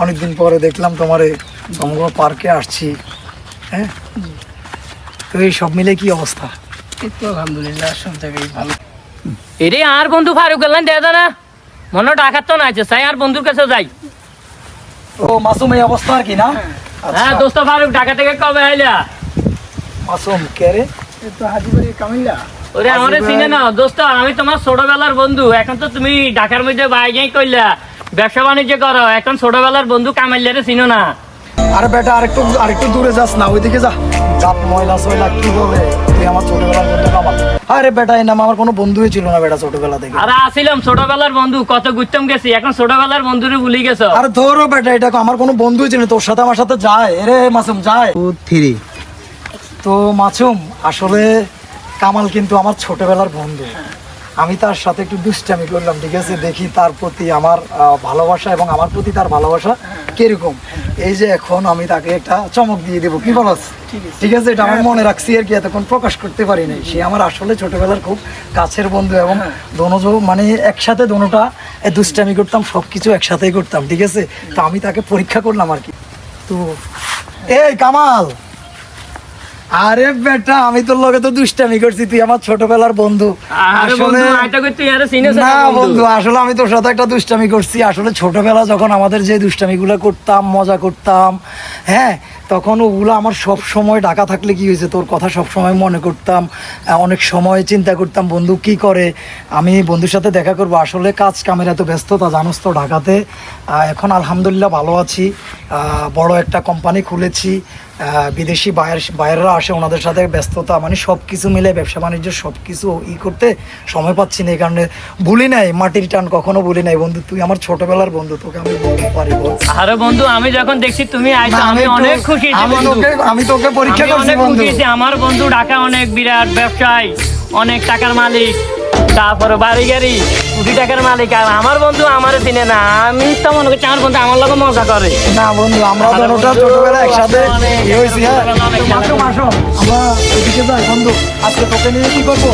অনেকদিন পরে দেখলাম তোমারে সমগ্র পার্কে আসছি। হ্যাঁ, তো এই সব মিলে কি অবস্থা? এই তো আলহামদুলিল্লাহ সব জায়গায় ভালো। এরে আর বন্ধু ফারুক গেলেন দেয় না মনে ডাকাত তো নাই চাই আর বন্ধুর কাছে যাই। ও মাসুম, এই অবস্থা আর কি না? হ্যাঁ দোস্ত ফারুক ঢাকা থেকে কবে আইলা? মাসুম কে রে? এই তো হাজিবাড়ি কামিল্লা। ওরে আমারে চিনে না দোস্ত, আমি তোমার ছোটবেলার বন্ধু। এখন তো তুমি ঢাকার মধ্যে বাইরে কইলা ব্যবসা বাণিজ্য করো, এখন ছোটবেলার বন্ধু কামাইলারে চিনো না? আরে বেটা আরেকটু দূরে যাস না, ওইদিকে যা। জাত ময়লা সয়লা কি বলে, তুই আমার ছোটবেলার বন্ধু কামাল। আরে বেটা এই নাম আমার কোনো বন্ধুই ছিল না বেটা ছোটবেলা থেকে। আরে আসিলাম ছোটবেলার বন্ধু, কত ঘুরতাম গেছি, এখন ছোটবেলার বন্ধুরে ভুলে গেছো। আরে ধরো বেটা, এটা আমার কোনো বন্ধুই ছিল না, তোর সাথে আমার সাথে যায়। এরে মাসুম যায় 2 3। তো মাসুম আসলে কামাল কিন্তু আমার ছোটবেলার বন্ধু। আমি তার সাথে একটু দুষ্টামি করলাম, ঠিক আছে? দেখি তার প্রতি আমার ভালোবাসা এবং আমার প্রতি তার ভালোবাসা কিরকম। এই যে এখন আমি তাকে একটা চমক দিয়ে দেবো, কি বলস? ঠিক আছে, এটা আমার মনে রাখছি আর কি, এতক্ষণ প্রকাশ করতে পারি নাই। সে আমার আসলে ছোটবেলার খুব কাছের বন্ধু এবং দোনো মানে একসাথে দোনোটা দুষ্টামি করতাম, সবকিছু একসাথেই করতাম, ঠিক আছে? তো আমি তাকে পরীক্ষা করলাম আর কি। তো এই কামাল, আরে বেটা আমি তোর লগে তো দুষ্টামি করছি, তুই আমার ছোটবেলার বন্ধু। আরে বন্ধু আইতা কইতে আরে চিনেছ না বন্ধু, আসলে আমি তোর সাথে একটা দুষ্টামি করছি। আসলে ছোটবেলা যখন আমাদের যে দুষ্টামিগুলো করতাম, মজা করতাম, হ্যাঁ, তখন ওগুলো আমার সব সময় ঢাকা থাকলে কি হয়েছে, তোর কথা সব সময় মনে করতাম। অনেক সময় চিন্তা করতাম বন্ধু কি করে, আমি বন্ধুর সাথে দেখা করবো। আসলে কাজ কামের এত ব্যস্ততা জানোস তো ঢাকাতে। এখন আলহামদুলিল্লাহ ভালো আছি, বড় একটা কোম্পানি খুলেছি। বিদেশি বাইরেরা আসে, ওনাদের সাথে ব্যস্ততা, মানে সব কিছু মিলে ব্যবসা বাণিজ্য সব কিছু করতে সময় পাচ্ছি না। এই কারণে ভুলি নাই, মাটির টান কখনো ভুলি নাই। বন্ধু তুই আমার ছোটবেলার বন্ধু, তোকে আমি বলতে পারি বল। আরে বন্ধু আমি যখন দেখছি তুমি আইছো আমি অনেক খুশি হয়েছি বন্ধু। আমি তোকে পরীক্ষা আমি করছি অনেক বন্ধু। খুশি হয়েছি, আমার বন্ধু ঢাকা অনেক বিরাট ব্যবসায়ী, অনেক টাকার মালিক, তারপরে বাড়ি গাড়ি, কোটি টাকার মালিক। আর আমার বন্ধু আমারে চিনে না, আমি তো মনে করছি আমার বন্ধু আমার লগে মজা করে। না বন্ধু, আমরা দুটোটা ছোটবেলায় একসাথে ইয়ে হয়েছি। হ্যাঁ, মাসো মাসো আমরা এদিকে যাই বন্ধু, আজকে তোকে নিয়ে কি করবো?